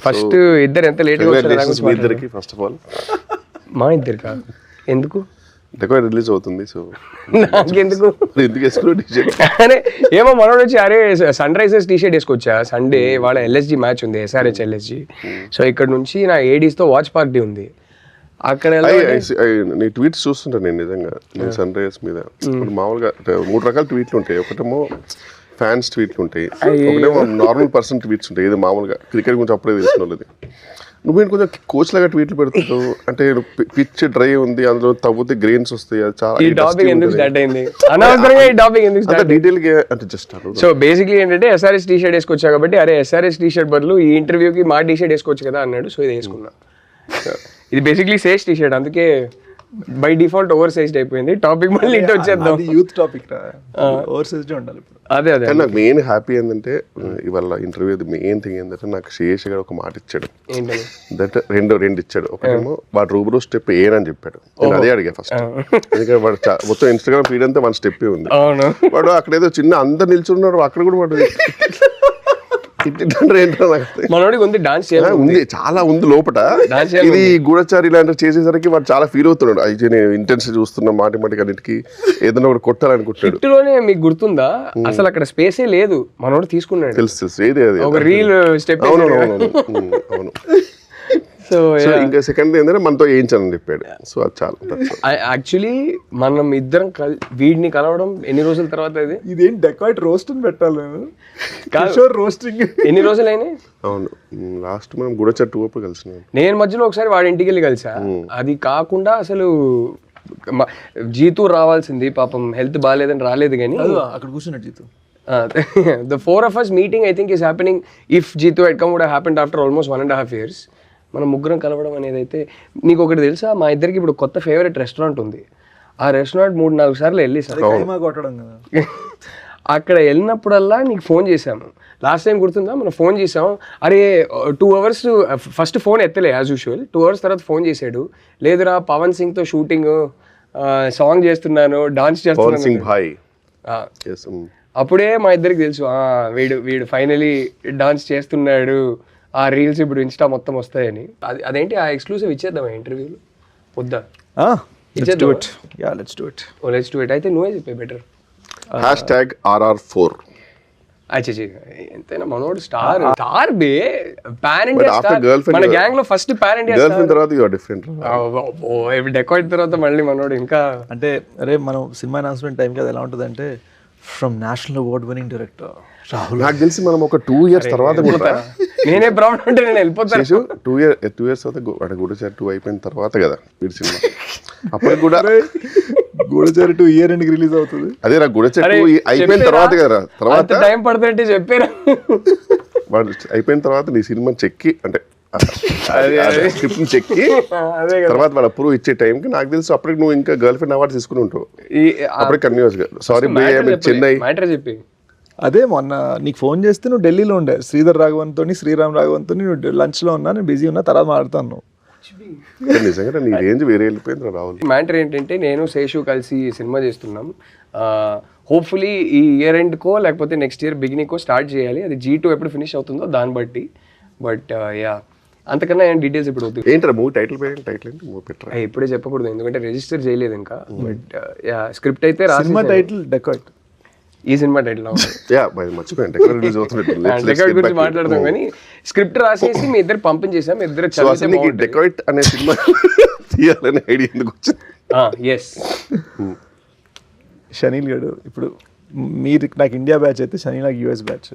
First ఇద్దరు ఎంత లేట్గా వచ్చారు ఫస్ట్ ఆఫ్ ఆల్. మా ఇద్దరు కాదు, ఎందుకు డెకాయిట్ రిలీజ్ అవుతుంది, సో నాకెందుకు ఎందుకు వేసుకో టీషర్ట్? అరే ఏమో మనోడు వచ్చి అరే సన్ రైజర్స్ టీషర్ట్ వేసుకొచ్చా, సండే వాళ్ళ ఎల్ఎస్జి మ్యాచ్ ఉంది, SRH LSG. సో ఇక్కడ నుంచి నా ఏడీస్తో వాచ్ పార్టీ ఉంది అక్కడ. నీ ట్వీట్స్ చూస్తుంటాను నేను నిజంగా, నేను సన్ రైజర్స్ మీద మామూలుగా 3 రకాల ట్వీట్లు ఉంటాయి. ఒకటేమో ఫ్యాన్స్ ట్వీట్లు ఉంటాయి, ఒకటేమో నార్మల్ పర్సన్ ట్వీట్స్ ఉంటాయి. ఇది మామూలుగా క్రికెట్ గురించి అప్పుడే తెలిసిన వాళ్ళది. నువ్వేంటి కొంచెం కోచ్ లాగా ట్వీట్లు పెడుతుంటావు, అంటే పిచ్ డ్రై ఉంది, అందులో తవ్వుతే గ్రెయిన్స్ వస్తాయి. డీటెయిల్ గా అంటే జస్ట్ సో బేసిక్లీ ఏంటంటే SRH టీషర్ట్ వేసుకొచ్చా కాబట్టి అరే SRH టీషర్ట్ బదులు ఈ ఇంటర్వ్యూకి మా టీషర్ట్ వేసుకోవచ్చు కదా అన్నాడు. సో ఇది వేసుకున్నా. ఇది బేసిక్లీ సేజ్ టీషర్ట్, అందుకే బై డిఫాల్ట్ ఓవర్ సైజ్డ్ అయిపోయింది. టాపిక్ మళ్ళీ ఇటు వచ్చేద్దాం. యూత్ టాపిక్ ఓవర్ సైజ్డ్ ఉండాలి ఇప్పుడు. అదే నాకు మెయిన్ హ్యాపీ ఏంటంటే ఇవాళ ఇంటర్వ్యూ మెయిన్ థింగ్ ఏంటంటే నాకు శేష్ గారు ఒక మాట ఇచ్చాడు, దట్ రెండు ఇచ్చాడు. ఒకటేమో వాడు రూబరో స్టెప్ ఏనని చెప్పాడు. నేను అదే అడిగా ఫస్ట్, ఎందుకంటే వాడు మొత్తం ఇన్స్టాగ్రామ్ ఫీడ్ అంతా 1 స్టెప్ ఉంది. వాడు అక్కడేదో చిన్న అందరు నిల్చున్నారు, అక్కడ కూడా వాడు మనోడికి ఉంది డాన్స్ ఉంది, చాలా ఉంది లోపల. ఇది గూఢచారి ఇలాంటివి చేసేసరికి వాడు చాలా ఫీల్ అవుతున్నాడు. అయితే నేను ఇంటెన్స్ చూస్తున్నా మాటిమాటికి అన్నిటికి ఏదైనా ఒకటి కొట్టాలనుకుంటాడు. హిట్లోనే మీకు గుర్తుందా అసలు అక్కడ స్పేసే లేదు, మనోడు తీసుకున్నాడు. తెలుసు ఏది అది ఒక రీల్ స్టెప్. అవును. సో ఇంకా సెకండ్ ఏంటంటే మనతో వేయించాలని చెప్పాడు. సో అది చాలా యాక్చువల్లీ మనం ఇద్దరం వీడిని కలవడం ఎన్ని రోజుల తర్వాత ఇదేం డెకాయిట్ రోస్ట్ అని పెట్టాలి నేను రోస్టింగ్ ఎన్ని రోజులు అయినాయి? అవును, లాస్ట్ మనం గూఢచారి 2 అప్పుడు కలిసినాం. నేను మధ్యలో ఒకసారి వాడి ఇంటికి వెళ్ళి కలిసా. అది కాకుండా అసలు జీతూ రావాల్సింది, పాపం హెల్త్ బాగాలేదని రాలేదు. కానీ అక్కడ కూర్చున్నాడు Jeethu. The 4 of us meeting I think is happening. If Jeetu had come would have happened after almost 1.5 years. మనం ముగ్గురం కలవడం అనేది అయితే. నీకు ఒకటి తెలుసా, మా ఇద్దరికి ఇప్పుడు కొత్త ఫేవరెట్ రెస్టారెంట్ ఉంది. ఆ రెస్టారెంట్ 3-4 సార్లు వెళ్ళి అక్కడ వెళ్ళినప్పుడల్లా నీకు ఫోన్ చేశాము. లాస్ట్ టైం గుర్తుందా, మనం ఫోన్ చేసాం. అరే 2 hours ఫస్ట్ ఫోన్ ఎత్తలే యాజ్ యూజువల్. 2 hours తర్వాత ఫోన్ చేశాడు. లేదురా పవన్ సింగ్తో షూటింగ్, సాంగ్ చేస్తున్నాను, డాన్స్ చేస్తున్నాను. అప్పుడే మా ఇద్దరికి తెలుసు వీడు ఫైనలీ డాన్స్ చేస్తున్నాడు, ఆ రీల్స్ ఇప్పుడు ఇన్స్టా మొత్తం వస్తాయని. అదేంటి ఆ ఎక్స్క్లూసివ్ ఇచ్చేద్దాం ఇంటర్వ్యూలో వద్దా? Let's do it. అయితే నువ్వే చెప్పే బెటర్. #RR4. ఎంతైనా మనోడు స్టార్ బే, పాన్ ఇండియా స్టార్. మన గ్యాంగ్ లో ఫస్ట్ పాన్ ఇండియా స్టార్ తర్వాత డిఫరెంట్. డెకాయిట్ తర్వాత మళ్ళీ మనోడు ఇంకా అంటే అరే మనం సినిమా అనౌన్స్మెంట్ టైం కదా ఎలా ఉంటుంది అంటే from national award winning director Rahul. నాకు తెలిసి మనం ఒక 2 years తర్వాత కూడా నేనే ప్రౌడ్ అంటే నేను వెళ్ళిపోతాను. 2 years తర్వాత గూఢచారి 2 అయిపోయిన తర్వాత కదా వీడి సినిమా. అప్పుడు కూడా గూఢచారి 2 year ఎండ్కి రిలీజ్ అవుతుంది. అదే రా గూఢచారి 2 అయిపోయిన తర్వాత కదా, తర్వాత టైం పడుతుంటే చెప్పారా. వాడు అయిపోయిన తర్వాత నీ సినిమా చెక్కి అంటే స్క్రిప్ట్ చెక్కి తర్వాత వాడు అప్రూవ్ ఇచ్చే టైంకి నాకు తెలుసు అప్పటికి నువ్వు ఇంకా గర్ల్ ఫ్రెండ్ అవార్డు తీసుకుని ఉంటావు. అప్పటికి కంటిన్యూస్ గా సారీ చెన్నై చెప్పి. అదే మొన్న నీకు ఫోన్ చేస్తే నువ్వు ఢిల్లీలో ఉండే శ్రీధర్ రాఘవన్తో శ్రీరామ్ రాఘవన్తో నువ్వు లంచ్లో ఉన్నా, నేను బిజీ ఉన్నా, తర్వాత మాట్లాడుతాను. నిజంగా నీ రేంజ్ వేరే వెళ్ళిపోయింది రాహుల్. మ్యాటర్ ఏంటంటే నేను శేషు కలిసి సినిమా చేస్తున్నాం. హోప్ఫుల్లీ ఈ ఇయర్ ఎండ్కో లేకపోతే నెక్స్ట్ ఇయర్ బిగినింగ్కో స్టార్ట్ చేయాలి. అది G2 ఎప్పుడు ఫినిష్ అవుతుందో దాన్ని బట్టి. బట్ యా అంతకన్నా ఏం డీటెయిల్స్ ఇప్పుడు వద్దు. ఏంటరా మూవీ టైటిల్ ఏంటి? మూవీ పెట్టరా ఇప్పుడే చెప్పకూడదు ఎందుకంటే రిజిస్టర్ చేయలేదు ఇంకా. బట్ యా స్క్రిప్ట్ అయితే సినిమా టైటిల్ డెకాయిట్. ఈ సినిమా టైటిల్ మర్చిపోయాను డెకాయిట్ గురించి మాట్లాడదాం కానీ స్క్రిప్ట్ రాసేసి మీ ఇద్దరు పంపించేసాం. ఇద్దరు చదివితే డెకాయిట్ అనే సినిమా తీయాలనే ఐడియా ఎందుకు వచ్చింది? ఎస్ షనీల్ గడు ఇప్పుడు మీరు నాకు ఇండియా బ్యాచ్ అయితే షనీల్ నాకు US బ్యాచ్.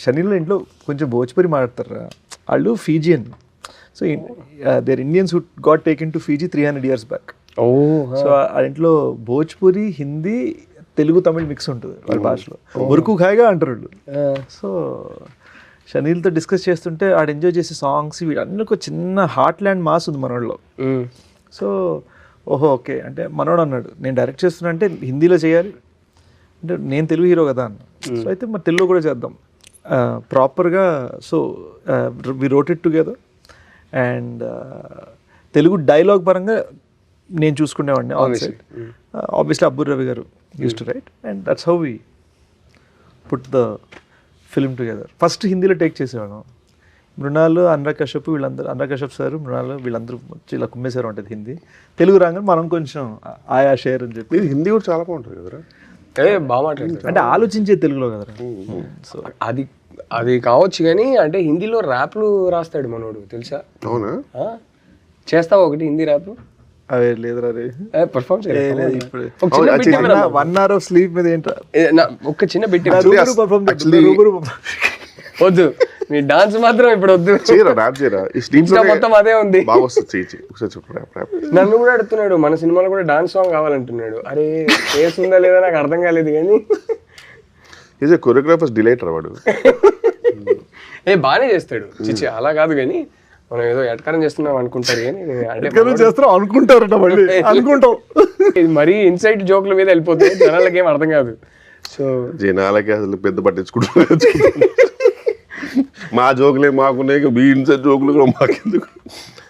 షనీల్ ఇంట్లో కొంచెం భోజ్పురి మాట్లాడతారు వాళ్ళు, Fijian. So there Indians who got taken to Fiji 300 years back. So ఆ ఇంట్లో భోజ్పురి, హిందీ, తెలుగు, తమిళ్ మిక్స్ ఉంటుంది వాళ్ళ భాషలో. ఉరుకు ఖాయిగా అంటారు వాళ్ళు. సో షనీల్తో డిస్కస్ చేస్తుంటే ఆడు ఎంజాయ్ చేసే సాంగ్స్ వీళ్ళన్నీ ఒక చిన్న హార్ట్ ల్యాండ్ మాస్ ఉంది మనోళ్ళలో. సో ఓహో ఓకే అంటే మనోడు అన్నాడు నేను డైరెక్ట్ చేస్తున్నా అంటే హిందీలో చేయాలి అంటే నేను తెలుగు హీరో కదా అన్న. సో అయితే మరి తెలుగులో కూడా చేద్దాం ప్రాపర్గా. So we wrote it together and Telugu dialogue పరంగా నేను చూసుకునేవాడిని on side. Obviously Abbur Ravi garu used to write and that's how we put the film together. First హిందీలో టేక్ చేసేవాళ్ళం. మృణాల్, అనురాగ్ కశ్యప్ వీళ్ళందరూ, అనురాగ్ కశ్యప్ సార్, మృణాల్ వీళ్ళందరూ వచ్చి ఇలా కుమ్మేశారు ఉంటుంది హిందీ. తెలుగు రాగానే మనం కొంచెం ఆయా షేర్ అని చెప్పి. హిందీ కూడా చాలా బాగుంటుంది కదరా. బాగా మాట్లాడతారు అంటే ఆలోచించే తెలుగులో కదరా. సో అది కావచ్చు కానీ అంటే హిందీలో ర్యాప్లు రాస్తాడు మనోడు తెలుసా? అవునా? చేస్తావా ఒకటి హిందీ ర్యాప్? అవే లేదురా రే, పర్ఫామ్ ఇప్పుడు ఇప్పుడు 1 hour of sleep మీద ఏంట్రా ఒక చిన్న బిట్ రూబరు వద్దు, మీ డాన్స్ మాత్రం ఇప్పుడు వద్దు. చేయరా ర్యాప్ చేయరా. ఈ స్లీప్ మొత్తం అదే ఉంది. బాగా వస్తుంది. చెయ్యి ఒకసారి చెప్పు ర్యాప్ ర్యాప్. నన్ను కూడా అడుగుతున్నాడు మన సినిమాలో కూడా డాన్స్ సాంగ్ కావాలంటున్నాడు. అరే ఫేస్ ఉందా లేదా నాకు అర్థం కాలేదు కానీ ఈజ్ ఏ కొరియోగ్రాఫర్స్ డిలైటర్ వాడు. బాగానే చేస్తాడు. చిచ్చి అలా కాదు కానీ మనం ఏదో ఎటకారం చేస్తున్నాం అనుకుంటారు కానీ అంటే చేస్తాం అనుకుంటారట మళ్ళీ అనుకుంటాం. ఇది మరీ ఇన్సైట్ జోక్ల మీద వెళ్ళిపోతుంది, జనాలకి ఏం అర్థం కాదు. సో జనాలకి అసలు పెద్ద పట్టించుకుంటున్నారు. మా జోకులే మాకున్నాయి, మీ ఇన్సైడ్ జోకులు కూడా మాకెందుకు.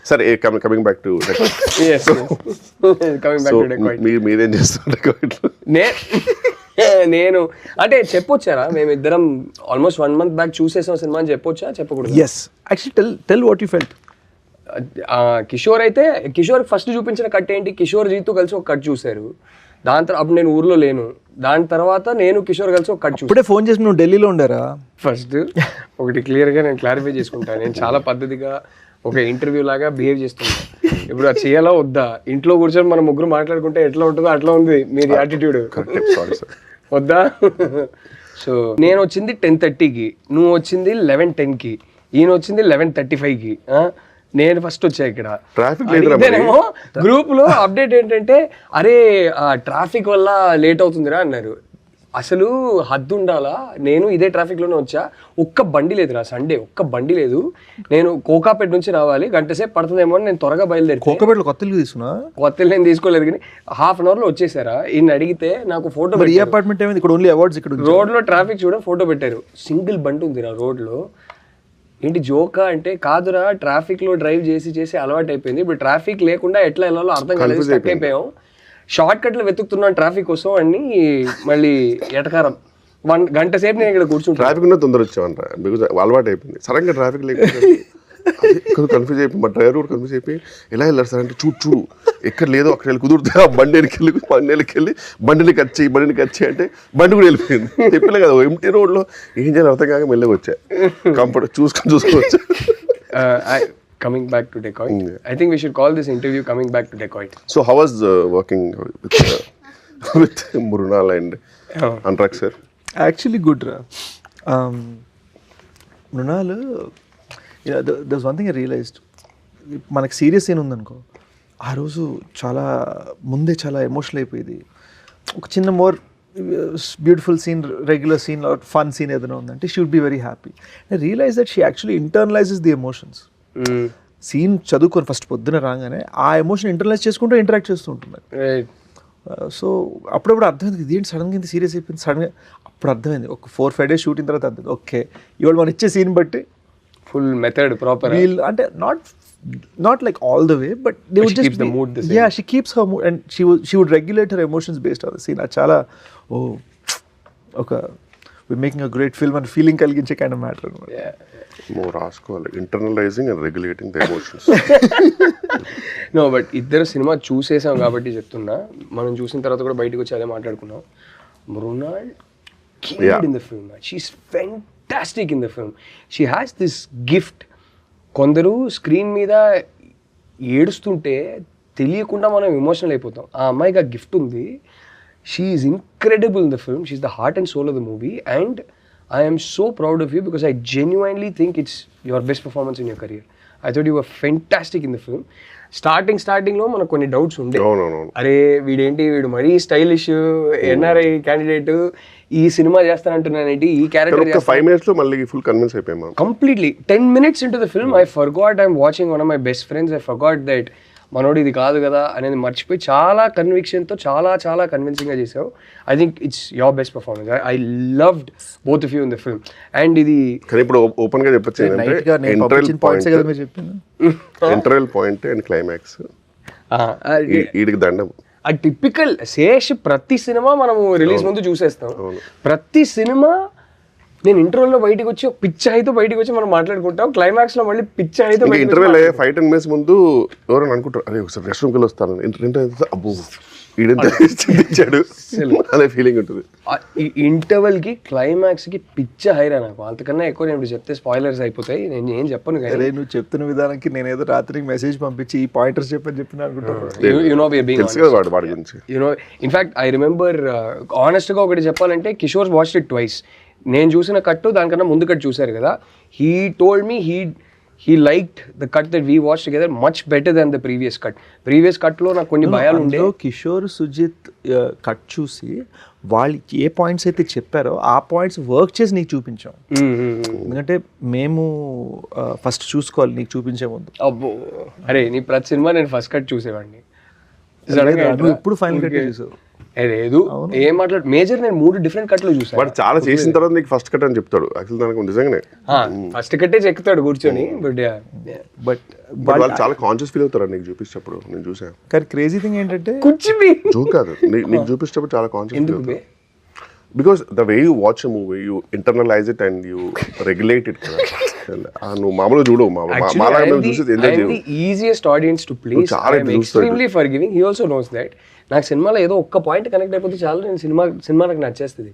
సరే కమింగ్ బ్యాక్ టు మీరేం చేస్తుంటారు? నేను అంటే చెప్పొచ్చారా మేమిద్దరం ఆల్మోస్ట్ 1 month బ్యాక్ చూసేసాం సినిమా అని చెప్పొచ్చా చెప్పకూడదు? Yes actually tell what you felt. Kishore అయితే కిషోర్ ఫస్ట్ చూపించిన కట్ ఏంటి, కిషోర్ జీతో కలిసి ఒక కట్ చూశారు. దాని తర్వాత అప్పుడు నేను ఊర్లో లేను. దాని తర్వాత నేను కిషోర్ కలిసి ఒక కట్ చూసాను. ఇప్పుడే ఫోన్ చేసి నువ్వు ఢిల్లీలో ఉండారా? ఫస్ట్ ఒకటి క్లియర్గా నేను క్లారిఫై చేసుకుంటాను. నేను చాలా పద్ధతిగా ఒక ఇంటర్వ్యూ లాగా బిహేవ్ చేస్తున్నాను. ఇప్పుడు అది చేయాలా వద్దా? ఇంట్లో కూర్చొని మనం ముగ్గురు మాట్లాడుకుంటే ఎట్లా ఉంటుందో అట్లా ఉంది మీది యాటిట్యూడ్. వద్దా? సో నేను వచ్చింది 10:30కి, నువ్వు వచ్చింది 11:10కి, ఈయన వచ్చింది 11:35కి. నేను ఫస్ట్ వచ్చా ఇక్కడ. ఇదేనేమో గ్రూప్ లో అప్డేట్ ఏంటంటే అరే ట్రాఫిక్ వల్ల లేట్ అవుతుందిరా అన్నారు. అసలు హద్దు ఉండాలా, నేను ఇదే ట్రాఫిక్ లోనే వచ్చా, ఒక్క బండి లేదురా సండే, ఒక్క బండి లేదు. నేను కోకాపేట నుంచి రావాలి, గంట సేపు పడుతుందేమో అని నేను త్వరగా బయలుదేరి. కోకాపేటలో కొత్త తీసుకున్నా? కొత్త నేను తీసుకోలేదు కానీ ½ hour లో వచ్చేసారా. ఈయన అడిగితే నాకు ఫోటో. ఈ అపార్ట్మెంట్ ఏమైంది ఇక్కడ? ఓన్లీ అవార్డ్స్ ఇక్కడ. రోడ్ లో ట్రాఫిక్ చూడ ఫోటో పెట్టారు, సింగిల్ బండి ఉందిరా రోడ్ లో. ఏంటి జోకా అంటే కాదురా, ట్రాఫిక్ లో డ్రైవ్ చేసి చేసి అలవాటు అయిపోయింది. ఇప్పుడు ట్రాఫిక్ లేకుండా ఎట్లా వెళ్ళాలో అర్థం కాలేదు, స్టక్ అయిపోయాం. షార్ట్ కట్లు వెతుకుతున్నాను ట్రాఫిక్ కోసం అని మళ్ళీ ఎటకారం. 1 గంట సేపు నేను ఇక్కడ కూర్చుంటాను. ట్రాఫిక్ ఉన్న తొందర వచ్చామంట, బికాజ్ అలవాటు అయిపోయింది. సడన్గా ట్రాఫిక్ లేకపోతే కన్ఫ్యూజ్ అయిపోయి మా డ్రైవర్ కూడా కన్ఫ్యూజ్ అయిపోయి ఎలా వెళ్ళారు సార్ అంటే చూడు ఎక్కడ లేదో అక్కడ వెళ్ళి కుదురుతే ఆ బండికి వెళ్ళి బండిని కచ్చి అంటే బండి కూడా వెళ్ళిపోయింది. చెప్పలే కదా ఎంటీ రోడ్లో ఏం చేయాలి అర్థం కాక మెల్లగా వచ్చా. కంఫర్ట్ చూసుకొని వచ్చా. Coming back to Decoit, I think we should call this interview Coming Back to Decoit. So how was working with Mrunal and Anurag sir? Actually good ra. Mrunal, there's one thing I realized. మనకి serious ఏం ఉందనుకో, ఆ రోజు చాలా ముందే చాలా emotional అయిపోయింది. ఒక చిన్న more beautiful scene, regular scene, fun scene ఏదైనా ఉందంటే she would be very happy. I realise that she actually internalises the emotions. Scene చదువుకొని ఫస్ట్ పొద్దున రాగానే ఆ ఎమోషన్ ఇంటర్నలైజ్ చేసుకుంటూ ఇంటరాక్ట్ చేస్తూ ఉంటున్నారు. సో అప్పుడప్పుడు అర్థమైంది ఇదేంటి సడన్గా ఇంత సీరియస్ అయిపోయింది. సడన్గా అప్పుడు అర్థమైంది ఒక 4-5 days షూటింగ్ తర్వాత అర్థమైంది ఓకే ఇవాళ మనం ఇచ్చే సీన్ బట్టి ఫుల్ మెథడ్ ప్రాపర్ వీల్ అంటే not like all the way, but they would just keeps the mood the same. Yeah, she keeps her mood and she would regulate her emotions based on the scene. Achala okay, we're making a great film and feeling కలిగించే kind of matter. Yeah. More రాసుకోవాలి, internalising and regulating the emotions. No but ఇద్దరు cinema చూసేసాం కాబట్టి చెప్తున్నా, మనం చూసిన తర్వాత కూడా బయటకు వచ్చి అదే మాట్లాడుకున్నాం. Mrunal killed in the film. She's fantastic in the film. She has this gift. కొందరు స్క్రీన్ మీద ఏడుస్తుంటే తెలియకుండా మనం ఎమోషనల్ అయిపోతాం. ఆ అమ్మాయికి ఆ గిఫ్ట్ ఉంది. She is incredible in the film. She is the heart and soul of the movie and I am so proud of you because I genuinely think it's your best performance in your career. I thought you were fantastic in the film. Starting లో మనకు కొన్ని doubts ఉండే, అరే వీడు మరీ stylish NRI candidate ఈ cinema చేస్తానంటున్నానేంటి, ఈ character 5 minutes లో మళ్ళీ ఫుల్ కన్విన్స్ అయిపోయాం. Completely 10 minutes into the film I forgot I'm watching one of my best friends. I forgot that మనోడు ఇది కాదు కదా అనేది మర్చిపోయి చాలా కన్విక్షన్తో చాలా కన్విన్సింగ్గా చేసావు. I think it's your best performance. I loved both of you in the film. And ఇది కానీ ఇప్పుడు ఓపెన్ గా చెప్పొచ్చు ఏంటంటే ఇంటర్వెల్ పాయింట్ అండ్ క్లైమాక్స్ వీడికి దండం. ఆ టిపికల్ శేష్ ప్రతి సినిమా మనము రిలీజ్ ముందు చూసేస్తాం. ప్రతి సినిమా నేను ఇంటర్వ్యూలో బయటకు వచ్చి పిచ్చి అయితే బయటకు వచ్చి మనం మాట్లాడుకుంటాం, క్లైమాక్స్ లో మళ్ళీ పిచ్చి అయితే ఇంటర్వ్యూలో 5-10 minutes ముందు ఎవరైనా అనుకుంటారు అరే ఒకసారి రెస్ట్ రూమ్కి వస్తాను ఇంటర్వ్యూ అబ్బో ఈడంతా ఇచ్చాడు అనే ఫీలింగ్ ఉంటుంది. ఈ ఇంటర్వెల్ కి క్లైమాక్స్ కి పిచ్చ హైరా నాకు. అంతకన్నా ఎక్కువ నేను ఇప్పుడు చెప్తే స్పాయిలర్స్ అయిపోతాయి, నేను ఏం చెప్పను. అరే నువ్వు చెప్తున్న విధానానికి నేను ఏదో రాత్రికి మెసేజ్ పంపించి ఈ పాయింటర్స్ చెప్పిన అనుకుంటాను. వాడి గురించి ఇన్ఫాక్ట్ ఐ రిమెంబర్ ఆనెస్ట్ గా ఒకటి చెప్పాలంటే, కిషోర్ వాచ్డ్ ఇట్ ట్వైస్. నేను చూసిన కట్టు దానికన్నా ముందు కట్ చూసారు కదా, he told me he liked the cut that we watched together much better than the previous cut. Previous cut లో నాకు కొన్ని భయాలు ఉండే. కిషోర్ సుజిత్ కట్ చూసి వాళ్ళు ఏ పాయింట్స్ అయితే చెప్పారో ఆ పాయింట్స్ వర్క్ చేసి నీకు చూపించాం. ఎందుకంటే మేము ఫస్ట్ చూసుకోవాలి నీకు చూపించే ముందు. అబ్బో అరే నీ ప్రతి సినిమా నేను ఫస్ట్ కట్ చూసేవాడిని, ఇప్పుడు ఫైనల్ కట్ చూసావు. లేదు ఏం మాట్లాడు మేజర్, నేను 3 డిఫరెంట్ కట్లు చూసాను. బట్ చాలా చేసిన తర్వాత నీకు ఫస్ట్ కట్ అని చెప్తాడు యాక్చువల్ దానికి నిజంగానే ఫస్ట్ కట్టే చెక్కుతాడు కూర్చొని. బట్ వాళ్ళు చాలా కాన్షియస్ ఫీల్ అవుతారు నీకు చూపించేటప్పుడు. నేను చూసాను. కానీ క్రేజీ థింగ్ ఏంటంటే జోక్ కాదు, నీకు చూపించేటప్పుడు చాలా కాన్షియస్ ఫీల్ అవుతారు. Because the way you watch a movie you internalise it and you regulate it కదా. నువ్వు మామూలుగా చూడవు, మామూలుగా చూసి ఎంజాయ్ చేయవు. Easiest audience to please, I am extremely forgiving. He also knows that. నాకు సినిమాలో ఏదో ఒక్క పాయింట్ కనెక్ట్ అయిపోతే చాలా, నేను సినిమా నాకు నచ్చేస్తుంది.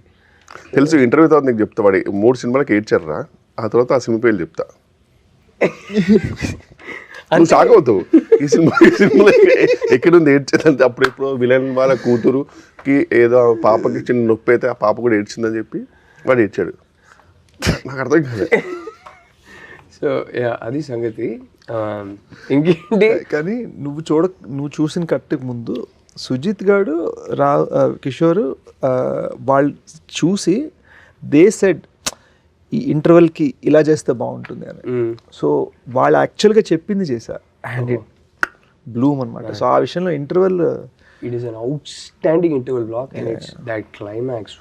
తెలుసు. ఇంటర్వ్యూ తర్వాత నీకు చెప్తా వాడి 3 సినిమాలకి ఏడ్చారా, ఆ తర్వాత ఆ సినిమా పేర్లు చెప్తా. నువ్వు షాక్ అవుతావు. ఈ సినిమాలో ఎక్కడుంది ఏడ్చేదంటే అప్పుడు ఎప్పుడో విలన్ వాళ్ళ కూతురుకి ఏదో పాపకి చిన్న నొప్పి అయితే ఆ పాప కూడా ఏడ్చిందని చెప్పి వాడు ఏడ్చాడు. నాకు అర్థం కాదు. సో అది సంగతి. ఇంకేంటి కానీ నువ్వు చూసిన కట్టుకు ముందు సుజిత్ గాడు కిషోర్ వాళ్ళు చూసి దే సెడ్ ఈ ఇంటర్వెల్కి ఇలా చేస్తే బాగుంటుంది అని. సో వాళ్ళు యాక్చువల్గా చెప్పింది చేశారు అండ్ ఇట్ బ్లూమ్ అనమాట. సో ఆ విషయంలో interval it is an outstanding interval block and it's that climax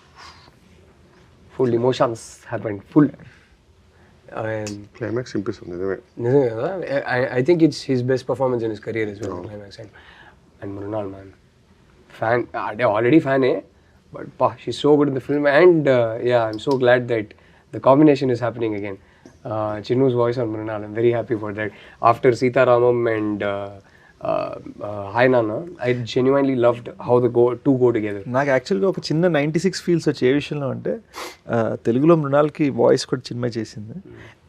full emotions happened full. Climax ఇంపిస్తుంది నిజమే కదా. I think it's his best performance in his career is climax. And Mrunal man fan, అంటే already ఫ్యానే, but she so good in the film. And I'm so glad that the combination is happening again. Chinnu's voice on Mrunal, I'm very happy for that. After Sita Ramam and Hi Nana, I genuinely loved how the two go together. నాకు యాక్చువల్గా ఒక చిన్న 96 feels వచ్చే ఏ విషయంలో అంటే, తెలుగులో మృణాల్కి voice కూడా చిన్మయి చేసింది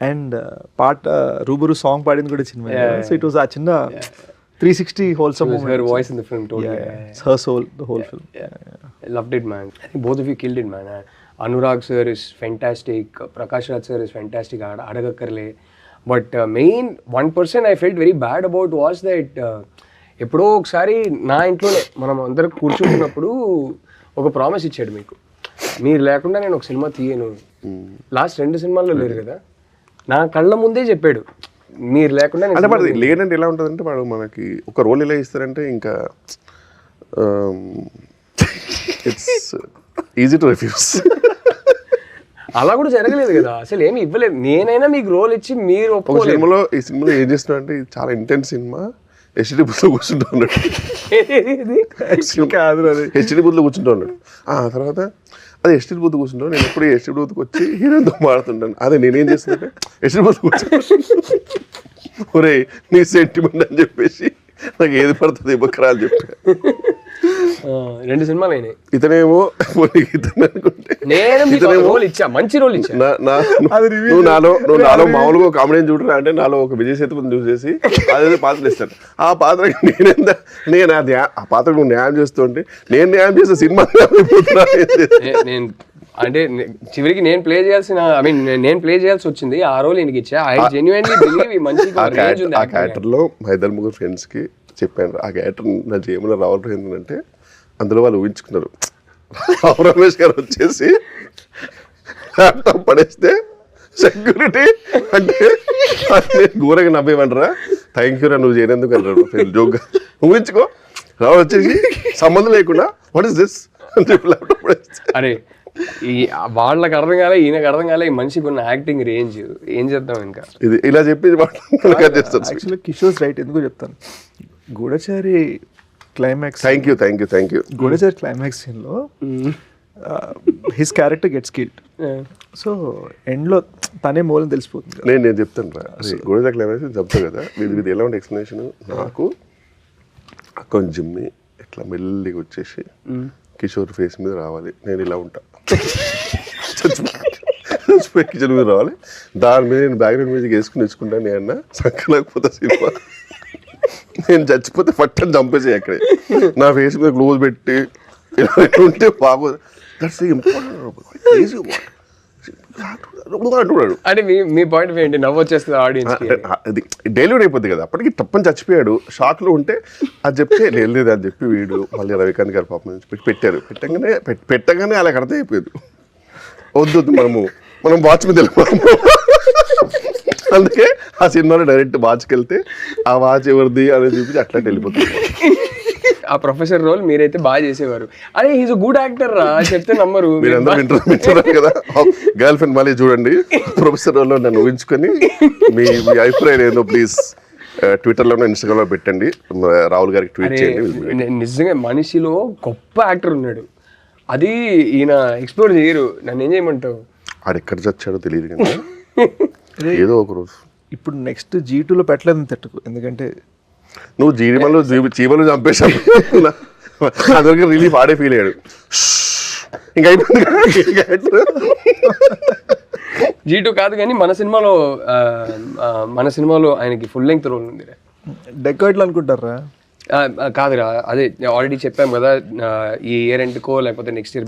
అండ్ పాట రూబరు సాంగ్ పాడింది కూడా చిన్మయి. సో ఇట్ వాజ్ ఆ చిన్న 360 wholesome moment. Her voice in the film totally. It's her soul, the whole film. I loved it, man. I think both of you killed it, man. Anurag sir is fantastic. Prakash Raj sir is fantastic. Adagakarle. But main one person I felt very bad about was that ఎప్పుడో ఒకసారి నా ఇంట్లోనే మనం అందరం కూర్చుంటున్నప్పుడు ఒక promise ఇచ్చాడు మీకు, మీరు లేకుండా నేను ఒక సినిమా తీయను. లాస్ట్ 2 సినిమాల్లో లేరు కదా, నా కళ్ళ ముందే చెప్పాడు మీరు లేకుండా. అంటే మరి లేదంటే ఎలా ఉంటుందంటే, వాడు మనకి ఒక రోల్ ఎలా ఇస్తారంటే ఇంకా ఇట్స్ ఈజీ టు రిఫ్యూజ్. అలా కూడా జరగలేదు కదా, అసలు ఏమి ఇవ్వలేదు. నేనైనా మీకు రోల్ ఇచ్చి మీరు ఒక సినిమాలో, ఈ సినిమాలో ఏం చేస్తున్నా అంటే చాలా ఇంటెన్స్ సినిమా, హెచ్డి బుత్లో కూర్చుంటూ ఉన్నాడు. హెచ్డి బుత్లో కూర్చుంటూ ఉన్నాడు. తర్వాత అదే హెచ్డి బుత్ కూర్చుంటాను. నేను ఎప్పుడు హెచ్డి బుత్కి వచ్చి హీరోతో మాడుతుంటాను. అదే నేనేం చేస్తుంటే హెచ్డి బుత్ కూర్చుంటాను, ఒరే నీ సెంటిమెంట్ అని చెప్పేసి నాకు ఏది పడుతుంది బొక్కరాలు చెప్పా. 2 సినిమాలు అయినాయి. ఇతనేమో ఇతను అనుకుంటే మంచి రోల్ ఇచ్చా. నువ్వు నాలో మామూలుగా ఒక కామెడీ చూడరా అంటే, నాలో ఒక విజయ్ సేతుపతి చూసేసి అదే పాత్రలు ఇస్తాను. ఆ పాత్రకి నేను ఆ పాత్రకు నువ్వు న్యాయం చేస్తుంటే నేను న్యాయం చేసే సినిమా నేను అంటే చివరికి నేను ప్లే చేయాల్సి వచ్చింది. ఆ రోల్ ఈయనకి ఇచ్చా. ఐ జెన్యుయిన్లీ బిలీవ్ ఈ మంచి రేంజ్ ఉంది. ఆ క్యారెక్టర్లో మా 2 ఫ్రెండ్స్ కి చెప్పాను, ఆ క్యారెక్టర్ నా జేబులో రావాలి ఏంటంటే, అందులో వాళ్ళు ఊహించుకున్నారు రావు రమేష్ గారు వచ్చేసి ల్యాప్టాప్ పడేస్తే సెక్యూరిటీ అంటే ఘోరంగా నవ్వేమంటారా, థ్యాంక్ యూ రా నువ్వు చేయనందుకు అన్నారు జోక్గా. ఊహించుకో రావు వచ్చేసి సంబంధం లేకుండా వాట్ ఇస్ దిస్ అని చెప్పి ల్యాప్టాప్ పడేస్తే, అరే ఈ వాళ్ళకి అర్థం కాలే, ఈయనకు అర్థం కాలే ఈ మనిషికి ఉన్న యాక్టింగ్ రేంజ్. ఏం చేద్దాం ఇంకా, ఇది ఇలా చెప్పి యాక్చువల్లీ కిషోర్ రైట్. ఎందుకు చెప్తాను, గూఢచారి climax, thank you Goodachari climax సీన్లో his character gets killed. So ఎండ్లో తనే మూలని తెలిసిపోతుంది. నేను చెప్తాను రా, గోడదాకా చెప్తాను కదా, ఇది ఎలా ఉండే ఎక్స్ప్లెనేషన్. నాకు కొంచెం జిమ్మి ఇట్లా మెల్లిగా వచ్చేసి కిషోర్ ఫేస్ మీద రావాలి, నేను ఇలా ఉంటా, చచ్చిపోయి కిచెన్ మీద రావాలి, దాని మీద నేను బ్యాక్గ్రౌండ్ మ్యూజిక్ వేసుకుని తెచ్చుకుంటాను. నేను అన్న సంకలేకపోతే సినిమా, నేను చచ్చిపోతే ఫట్టని చంపేసి అక్కడే నా ఫేస్ మీద గ్లోజ్ పెట్టి ఇలా ఉంటే బాగోదు. దట్స్ ఇంపార్టెంట్ అంటున్నాడు. అంటే మీ పాయింట్ ఏంటి? నవ్వు వచ్చేస్తుంది ఆడియన్స్. అది డెలివరీ అయిపోద్ది కదా, అప్పటికి తప్పని చచ్చిపోయాడు, షాక్ లో ఉంటే అది చెప్తే లేదు అని చెప్పి వీడు మళ్ళీ రవికాంత్ గారు పాపం పెట్టారు. పెట్టగానే అలా అర్థం అయిపోయింది. వద్దు మనం వాచ్ మీద వెళ్ళిపోతాము. అందుకే ఆ సినిమాలో డైరెక్ట్ వాచ్కి వెళ్తే ఆ వాచ్ ఎవరిది అనేది చూపించి అట్లా వెళ్ళిపోతుంది. ఆ ప్రొఫెసర్ రోల్ మీరైతే బాగా చేసేవారు. అరే హీస్ గుడ్ యాక్టర్ రా చెప్తే నమ్మరు. మీరందరూ వింటున్నారు కదా, గర్ల్ ఫ్రెండ్ మళ్ళీ చూడండి ప్రొఫెసర్ రోల్లో నన్ను ఊహించుకొని మీ అభిప్రాయం ఏందో ప్లీజ్ ట్విట్టర్లోనో ఇన్స్టాగ్రామ్లో పెట్టండి, రాహుల్ గారికి ట్వీట్ చేయండి. నిజంగా మనిషిలో గొప్ప యాక్టర్ ఉన్నాడు, అది ఈయన ఎక్స్ప్లోర్ చేయరు. నన్ను ఏం చేయమంటావు? ఆడు ఎక్కడ చచ్చాడో తెలియదు కదా, ఏదో ఒక రోజు. ఇప్పుడు నెక్స్ట్ G2లో పెట్టలేదని తట్టుకు, ఎందుకంటే నువ్వు చీమలు చంపేశావు, అందువరకు రిలీఫ్ ఆడే ఫీల్ అయ్యాడు. ఇంకా G2 కాదు కానీ మన సినిమాలో ఆయనకి ఫుల్ లెంగ్త్ రోల్ ఉంది. డెకాయిట్లు అనుకుంటారా? కాదురా, అదే ఆల్రెడీ చెప్పాం కదా, ఈ ఇయర్ ఎండ్కో లేకపోతే నెక్స్ట్ ఇయర్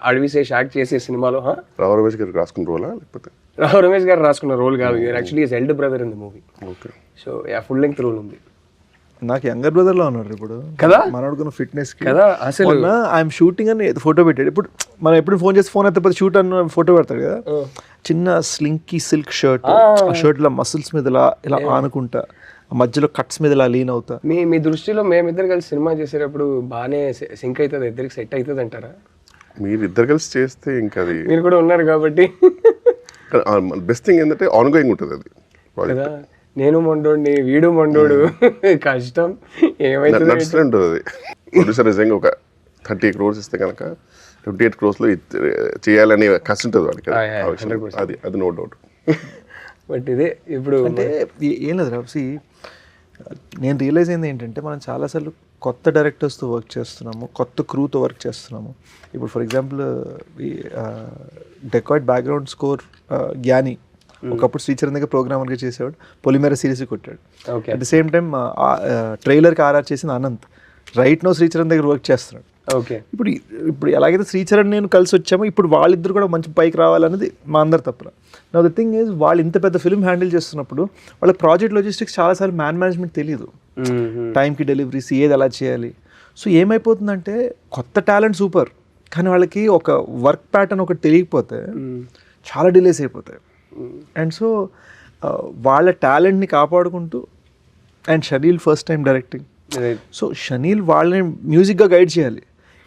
అడవి శేష్ యాక్ట్ చేసే సినిమాలో రావు రమేష్ గారికి రాసుకున్న రోలా, లేకపోతే రావు రమేష్ గారు రాసుకున్న రోల్ కాదు, actually his elder brother in the movie. Okay. So full length role ఉంది. నాకు యంగర్ బ్రదర్ లో ఉన్నారు ఇప్పుడు కదా, మనోడుకున్న ఫిట్నెస్ కదా. అసలు ఐఎమ్ షూటింగ్ అని ఫోటో పెట్టాడు. ఇప్పుడు మనం ఎప్పుడు ఫోన్ చేసి ఫోన్ అయితే షూట్ అన్న ఫోటో పెడతాడు కదా, చిన్న స్లింకీ సిల్క్ షర్ట్, ఆ షర్ట్ లో మసిల్స్ మీద ఇలా ఆనుకుంటా, మధ్యలో కట్స్ మీద ఇలా లీన్ అవుతా. మీ దృష్టిలో మేమిద్దరు కలిసి సినిమా చేసేటప్పుడు బాగానే సింక్ అవుతుంది, ఇద్దరికి సెట్ అవుతుంది అంటారా? మీరు ఇద్దరు కలిసి చేస్తే ఇంకా అది, మీరు కూడా ఉన్నారు కాబట్టి బెస్ట్ థింగ్ ఏంటంటే ఆన్ గోయింగ్ ఉంటుంది అది కదా. నేను మొండోడిని, వీడు మొండోడు, కష్టం ఏమైతే నడుస్తుంటుంది అది. ప్రొడ్యూసర్ నిజంగా ఒక 30 crores ఇస్తే కనుక 28 crores చేయాలని కష్టం ఉంటుంది వాడికి, అది నో డౌట్. బట్ ఇదే ఇప్పుడు అంటే ఏం లేదు రాసి, నేను రియలైజ్ అయింది ఏంటంటే మనం చాలాసార్లు కొత్త డైరెక్టర్స్తో వర్క్ చేస్తున్నాము, కొత్త క్రూతో వర్క్ చేస్తున్నాము. ఇప్పుడు ఫర్ ఎగ్జాంపుల్ ఈ డెకాయిట్ బ్యాక్గ్రౌండ్ స్కోర్ జ్ఞాని ఒకప్పుడు శ్రీచరణ్ దగ్గర ప్రోగ్రామర్గా చేసేవాడు, పొలిమేర సిరీస్ కొట్టాడు. అట్ ది సేమ్ టైం ట్రైలర్కి ఆర్ఆర్ చేసిన అనంత్ రైట్ నో శ్రీచరణ్ దగ్గర వర్క్ చేస్తున్నాడు. ఓకే. ఇప్పుడు ఎలాగైతే శ్రీచరణ్ నేను కలిసి వచ్చామో, ఇప్పుడు వాళ్ళిద్దరు కూడా మంచి పైకి రావాలనేది మా అందరి తప్పన. నా ద థింగ్ ఈజ్, వాళ్ళు ఇంత పెద్ద ఫిల్మ్ హ్యాండిల్ చేస్తున్నప్పుడు వాళ్ళ ప్రాజెక్ట్ లాజిస్టిక్స్ చాలాసార్లు మేనేజ్మెంట్ తెలియదు, టైంకి డెలివరీస్ ఏది ఎలా చేయాలి. సో ఏమైపోతుందంటే కొత్త టాలెంట్ సూపర్, కానీ వాళ్ళకి ఒక వర్క్ ప్యాటర్న్ ఒకటి తెలియకపోతే చాలా డిలేస్ అయిపోతాయి. అండ్ సో వాళ్ళ టాలెంట్ని కాపాడుకుంటూ, and chenille first time directing, so chenille వాళ్ళని మ్యూజిక్గా గైడ్ చేయాలి,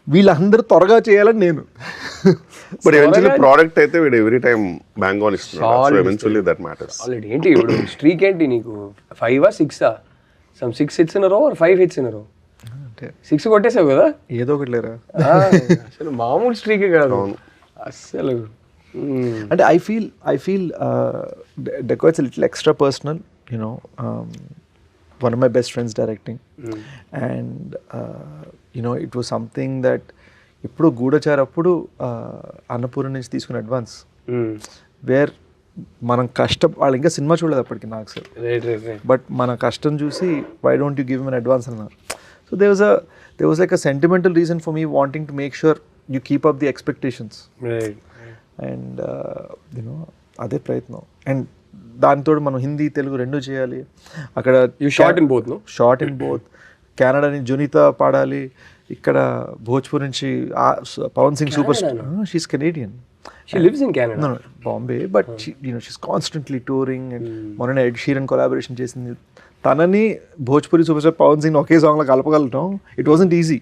వీళ్ళందరూ త్వరగా చేయాలని నేను. బట్ ఎవెన్చువల్లీ ప్రోడక్ట్ అయితే వీడు ఎవ్రీ టైం బ్యాంగ్ ఆన్ ఇస్తున్నాడు, so eventually that matters. Already ఏంటి ఇప్పుడు స్ట్రీక్ ఏంటి నీకు, 5 or 6 some 6 hits in a row or 5 hits in a row? అంటే 6 కొట్టేసావు కదా, ఏదో ఒకటి లేరా. అసలు మామూలు స్ట్రీకే కాదు అసలు. అంటే I feel dacoits little extra personal, you know, one of my best friends directing, and it was something that ఇప్పుడు గూఢచార్ అప్పుడు అన్నపూర్ణ నుంచి తీసుకున్న అడ్వాన్స్, వేర్ మనం కష్టం, వాళ్ళు ఇంకా సినిమా చూడలేదు అప్పటికి నాకు సార్, బట్ మన కష్టం చూసి why don't you give me advance అన్నారు. So they was like a sentimental reason for me wanting to make sure you keep up the expectations, and అదే ప్రయత్నం. అండ్ దానితో మనం హిందీ తెలుగు రెండు చేయాలి. అక్కడ షార్ట్ ఇన్ బోత్ కెనడా నుంచి జునీత పాడాలి, ఇక్కడ భోజ్పూర్ నుంచి Pawan Singh super star, she is Canadian, she lives in Canada, Bombay, but she's constantly touring, and మొన్న ఎడ్ షీరన్ కొలాబరేషన్ చేసింది. తనని భోజ్పూరి సూపర్ స్టార్ పవన్ సింగ్ ఒకే సాంగ్లో కలపగలటం, it wasn't easy.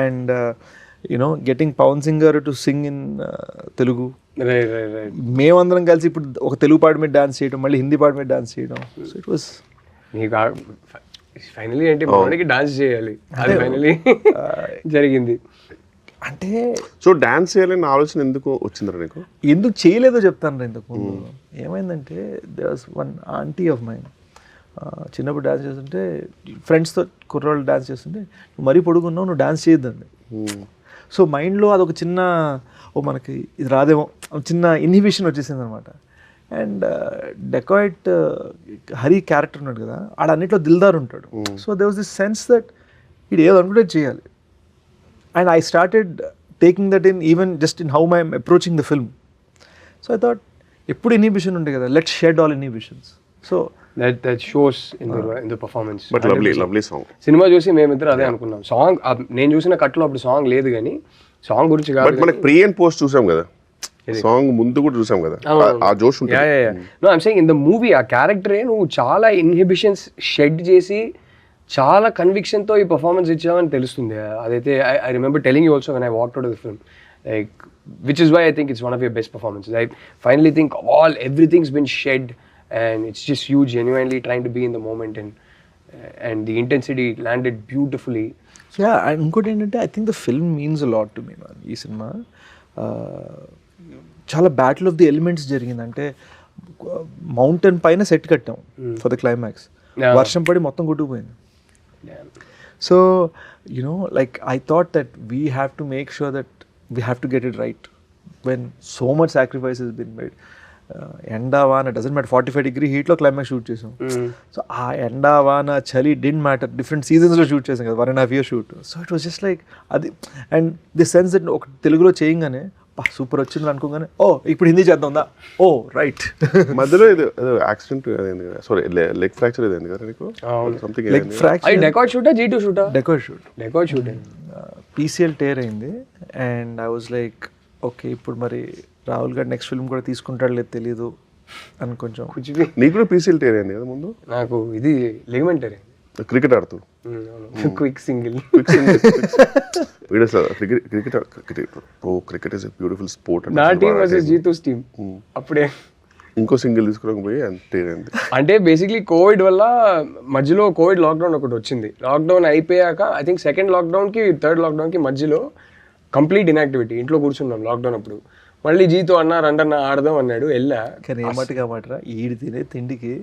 And getting Pawan Singh garu to Singh in Telugu, మేమందరం కలిసి ఇప్పుడు ఒక తెలుగు పాట మీద డాన్స్ చేయడం, మళ్ళీ హిందీ పాట మీద డాన్స్ చేయడం. సో ఇట్ వాస్ ఫైనలీ ఏంటి మనకి డాన్స్ చేయాలి, అది ఫైనలీ జరిగింది. అంటే సో డాన్స్ చేయాలని ఆలోచన ఎందుకు వచ్చిందిరా నీకు? ఎందుకు చేయలేదో చెప్తాను ఇంతకు ముందు. ఏమైందంటే there was one aunty of mine, చిన్నప్పుడు డాన్స్ చేస్తుంటే ఫ్రెండ్స్తో కుర్రోళ్ళు డాన్స్ చేస్తుంటే నువ్వు మరీ పొడుగున్నావు, నువ్వు డాన్స్ చేయొద్దండి. సో మైండ్లో అదొక చిన్న మనకి ఇది రాదేమో చిన్న ఇన్హిబిషన్ వచ్చేసింది అనమాట. అండ్ డెకాయిట్ హరి క్యారెక్టర్ ఉన్నాడు కదా, ఆడన్నిట్లో దిల్దార్ ఉంటాడు. So they was this sense that ఇది ఏదో అనుకుంటే చేయాలి. And I started taking that in even just in how my I'm approaching the film. So I thought ఎప్పుడు ఇన్హిబిషన్ ఉండే కదా, let's shed all inhibitions. So that shows in the performance. But lovely song. Cinema చూసి మేమిద్దరు అదే అనుకున్నాం. Song నేను చూసిన కట్లో అప్పుడు సాంగ్ లేదు, కానీ సాంగ్ గురించి కాదు. బట్ మనకి ప్రీ అండ్ పోస్ట్ చూసాం కదా, సాంగ్ ముందు కూడా చూసాం కదా, ఆ జోష్ ఉంటుంది. No I'm saying in the movie ఆ క్యారెక్టరే నువ్వు చాలా ఇన్హిబిషన్స్ షెడ్ చేసి చాలా కన్విక్షన్తో ఈ పర్ఫార్మెన్స్ ఇచ్చావని తెలుస్తుంది. అదైతే I remember telling you also when I walked out of the film, like which is why I think it's one of your best performances. I finally think everything's been shed and it's just you genuinely trying to be in the moment, and the intensity landed beautifully. Yeah, and ఇంకోటి ఏంటంటే I think the film means a lot to me man. ఈ cinema చాలా battle of the elements జరిగింది. అంటే mountain పైన set కట్టాం for the climax, వర్షం పడి మొత్తం కొట్టుకుపోయింది. So you know like I thought that we have to make sure that we have to get it right when so much sacrifice he's been made. ఎండా వాన డజంట్ మ్యాటర్, 45 degree హీట్లో climax shoot చేసాం. So ఆ ఎండా వాన చలి didn't matter, different సీజన్స్లో shoot చేసాం కదా, 1.5 year shoot. So it was just like అది. అండ్ ది సెన్స్ దట్ ఒక తెలుగులో చేయగానే సూపర్ వచ్చింది అనుకోగానే ఓ ఇప్పుడు హిందీ చేద్దాందా, ఓ రైట్. మధ్యలో ఏదో యాక్సిడెంట్ సారీ లెగ్ ఫ్రాక్చర్ ఏదైంది కదా నీకు, సంథింగ్ లెగ్ ఫ్రాక్చర్. డెకాయిట్ షూటా G2 షూటా? Dacoit shoot shoot PCL tear అయింది. And I was like okay ఇప్పుడు మరి రాహుల్ గారు నెక్స్ట్ ఫిల్మ్ కూడా తీసుకుంటాడు లేదు తెలీదు అని కొంచెం. నీకు కూడా PCL టేర్ అయింది కదా ముందు? నాకు ఇది లిగమెంటరీ. క్రికెట్ ఆడుతూ quick single. Cricket is beautiful sport. నా టీమ్ వర్సెస్ G2's టీమ్. అప్పుడే ఇంకో సింగిల్ తీసుకోకపోయి అంతే. అంటే బేసిక్లీ కోవిడ్ వల్ల మధ్యలో కోవిడ్ లాక్డౌన్ ఒకటి వచ్చింది. లాక్డౌన్ అయిపోయాక ఐ థింక్ సెకండ్ లాక్డౌన్కి థర్డ్ లాక్డౌన్కి మధ్యలో కంప్లీట్ ఇన్యాక్టివిటీ, ఇంట్లో కూర్చున్నాం లాక్డౌన్ అప్పుడు. మళ్ళీ జీతో అన్నారంటన్నా ఆడదాం అన్నాడు, వెళ్ళా. కానీ ఏమాటిగా మాటరా ఈడు తినే తిండికి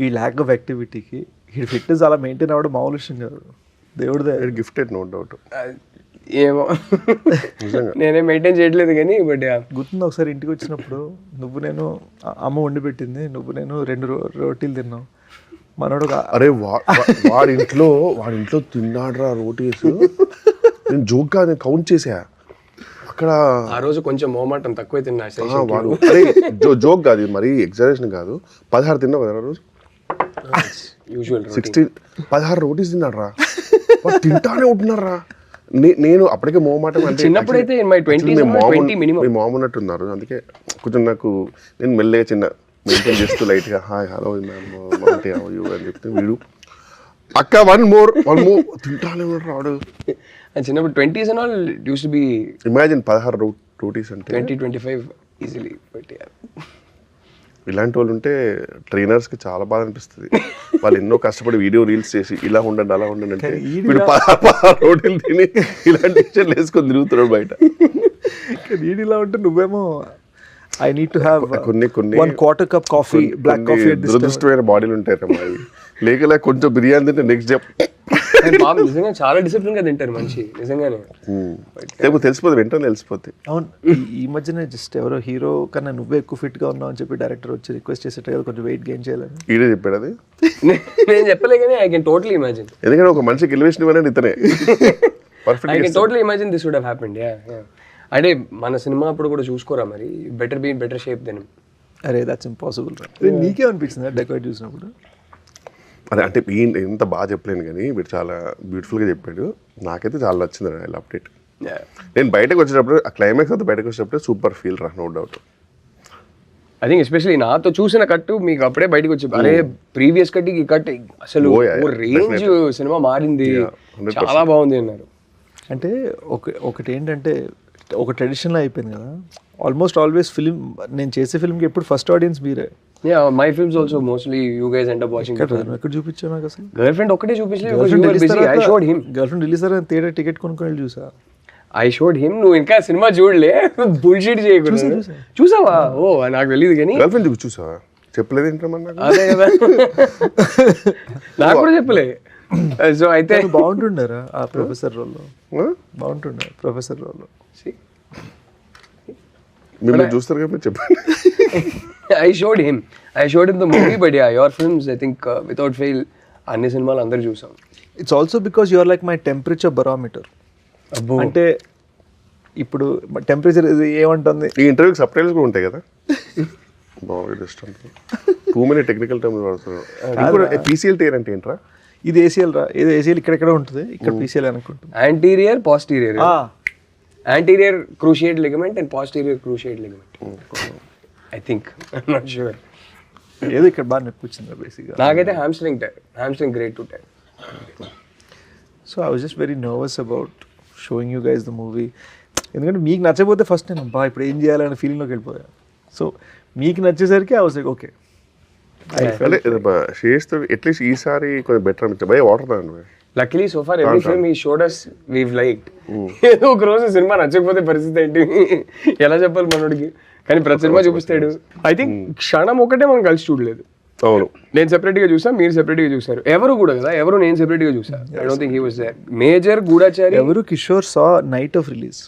ఈ ల్యాక్ ఆఫ్ యాక్టివిటీకి ఈ ఫిట్నెస్ అలా మెయింటైన్ అవ్వడం మామూలు విషయం కాదు. దేవుడిదే గిఫ్టెడ్, నో డౌట్. ఏమో నేనే మెయింటైన్ చేయట్లేదు కానీ. బట్ గుర్తుంది ఒకసారి ఇంటికి వచ్చినప్పుడు నువ్వు నేను అమ్మ వండి పెట్టింది, నువ్వు నేను 2 రోటీలు తిన్నావు. మనోడు అరే వాడి ఇంట్లో తిన్నాడ్రా రోటీస్. నేను జోక్ కాదు, నేను కౌంట్ చేసా అక్కడ. ఆ రోజు కొంచెం మోమాటం తక్కువ తిన్నా. అరే జోక్ కాదు, మరీ ఎగ్జారేషన్ కాదు. 16 తిన్నావు కదా ఆ రోజు. 16 రోటీస్ తిన్నాడ్రా, తింటానే ఉంటున్నారా. నేను అప్పటికే మోమాటం. అంటే చిన్నప్పుడైతే మీ మామ ఉన్నట్టున్నారు, అందుకే కొంచెం నాకు నేను మెల్లగా చిన్న మెయింటైన్ చేస్తూ లైట్గా హాయ్ హలో మ్యామ్ అని చెప్తే వీడు అక్క వన్ మోర్ తింటానే రాడు. చిన్నప్పుడు 20s and all used to be imagine 16 rotis అంటే 20-25 ఈజీలీ. బట్ ఇలాంటి వాళ్ళు ఉంటే ట్రైనర్స్కి చాలా బాధ అనిపిస్తుంది. వాళ్ళు ఎన్నో కష్టపడి వీడియో రీల్స్ చేసి ఇలా ఉండండి అలా ఉండండి అంటే వీడు 16 రోటీలు తిని ఇలాంటి విషయాలు వేసుకొని తిరుగుతున్నాడు బయట. ఇలా ఉంటే నువ్వేమో ఐ నీడ్ టు హ్యావ్ కొన్ని 1/4 cup కాఫీ, బ్లాక్ కాఫీ. దురదృష్టమైన బాడీలు ఉంటాయి లేక కొంచెం బిర్యానీ తింటే నెక్స్ట్ డే నిజంగా చాలా డిసిప్లిన్ గా తింటారు మనిషి నిజంగానే. తెలిసిపోతుంది, వెంటనే తెలిసిపోతుంది. అవును, ఈ మధ్యనే జస్ట్ ఎవరో హీరో కన్నా నువ్వే ఎక్కువ ఫిట్ గా ఉన్నావు అని చెప్పి డైరెక్టర్ వచ్చి రిక్వెస్ట్ చేసేట కదా కొంచెం వెయిట్ గెయిన్ చేయాలని. ఈడే చెప్పాడు అది, నేను చెప్పలే కానీ ఐ కెన్ టోటలీ ఇమాజిన్. ఎందుకంటే ఒక మనిషికి ఎలివేషన్ ఇవ్వాలని ఇతనే I can totally imagine this would have happened. అంటే మన సినిమా అప్పుడు కూడా చూసుకోరా మరి, better be in better shape then. అరే దట్స్ ఇంపాసిబుల్. నీకే అనిపించింది డెకాయిట్ చూసినప్పుడు? అదే అంటే ఎంత బాగా చెప్పలేను కానీ వీడు చాలా బ్యూటిఫుల్గా చెప్పాడు. నాకైతే చాలా నచ్చింది ఐ లవ్డ్ ఇట్. నేను బయటకు వచ్చేటప్పుడు ఆ క్లైమాక్స్ అంతా బయటకు వచ్చేటప్పుడు సూపర్ ఫీల్ రా, no doubt. I think especially నాతో చూసిన కట్టు మీకు అప్పుడే బయటకు వచ్చి అరే ప్రీవియస్ కట్కి ఈ కట్ అసలు రేంజ్ సినిమా మారింది, చాలా బాగుంది అన్నారు. అంటే ఒకటి ఏంటంటే ఒక ట్రెడిషన్లో అయిపోయింది కదా, ఆల్మోస్ట్ ఆల్వేస్ ఫిల్మ్ నేను చేసే ఫిల్మ్కి ఎప్పుడు ఫస్ట్ ఆడియన్స్ మీరే. Yeah, my films also mostly you guys end up watching. ఎక్కడ చూపించావు నాకు అసలు? గర్ల్ ఫ్రెండ్ ఒక్కటే చూపించలేదు, I showed him. Girl friend release అని థియేటర్ టికెట్ కొనుక్కొని చూసా. ఐ షోడ్ హిమ్, నువ్వు ఇంకా సినిమా చూడలే, బుల్షిట్ చేయకూడదు. చూసావా? ఓ నాకు తెలియదు కానీ. గర్ల్ ఫ్రెండ్ చూసావా? చెప్పలేదు ఏంటమ్మా? అదే కదా, నాకు కూడా చెప్పలే. సో అయితే బాగుంటుండారా ఆ ప్రొఫెసర్ రోల్లో? బాగుంటుండే ప్రొఫెసర్ రోల్లో. మిమ్మల్ని చూస్తారు కదా, చెప్పండి. I showed him the movie, but yeah, your films, I think without fail అన్ని సినిమాలు అందరు చూసాం. It's also because you are like my temperature barometer. అంటే ఇప్పుడు టెంపరేచర్ ఏమంటుంది? ఈ ఇంటర్వ్యూకి సబ్ టైటిల్స్ కూడా ఉంటాయి కదా. బాగా ఇష్టం. టూ మెనీ టెక్నికల్ టర్మ్స్ వాడుతున్నారు. పీసీఎల్ టైర్ అంటే ఏంట్రా? ఇది ఏసీఎల్ రా, ఇది ఏసీఎల్ ఇక్కడ ఉంటుంది, ఇక్కడ పీసీఎల్ అనుకుంటుంది. Anterior posterior, anterior cruciate ligament and posterior cruciate ligament, I think. I'm not sure. ఏదో ఇక్కడ బాగా నొప్పి వచ్చింది బేసిక్గా. నాకైతే hamstring grade two tear. So I was just very nervous about showing you guys the movie. ఎందుకంటే మీకు నచ్చకపోతే ఫస్ట్ నేను బా ఇప్పుడు ఏం చేయాలనే ఫీలింగ్లోకి వెళ్ళిపోయాను. సో మీకు నచ్చేసరికి ఐ వాజ్ లైక్ ఓకే. అంటే షేర్స్తో అట్లీస్ట్ ఈసారి కొంచెం బెటర్ అనిపించింది. భయ వాటర్ తాగండి. Luckily so far every film he showed us we've liked. ఏదో ఒక రోజు సినిమా నచ్చకపోతే పరిస్థితి ఏంటి ఎలా చెప్పాలి మనోడికి? కానీ ప్రతి సినిమా చూపిస్తాడు. ఐ థింక్ క్షణం ఒకటే మనం కలిసి చూడలేదు. అవును, నేను సెపరేట్ గా చూసా, మీరు సెపరేట్ గా చూసారు. ఎవరు కూడా కదా, ఎవరు నేను సెపరేట్ గా చూసా. I don't think he was there. Major Goodachari ఎవరు Kishore saw night of release.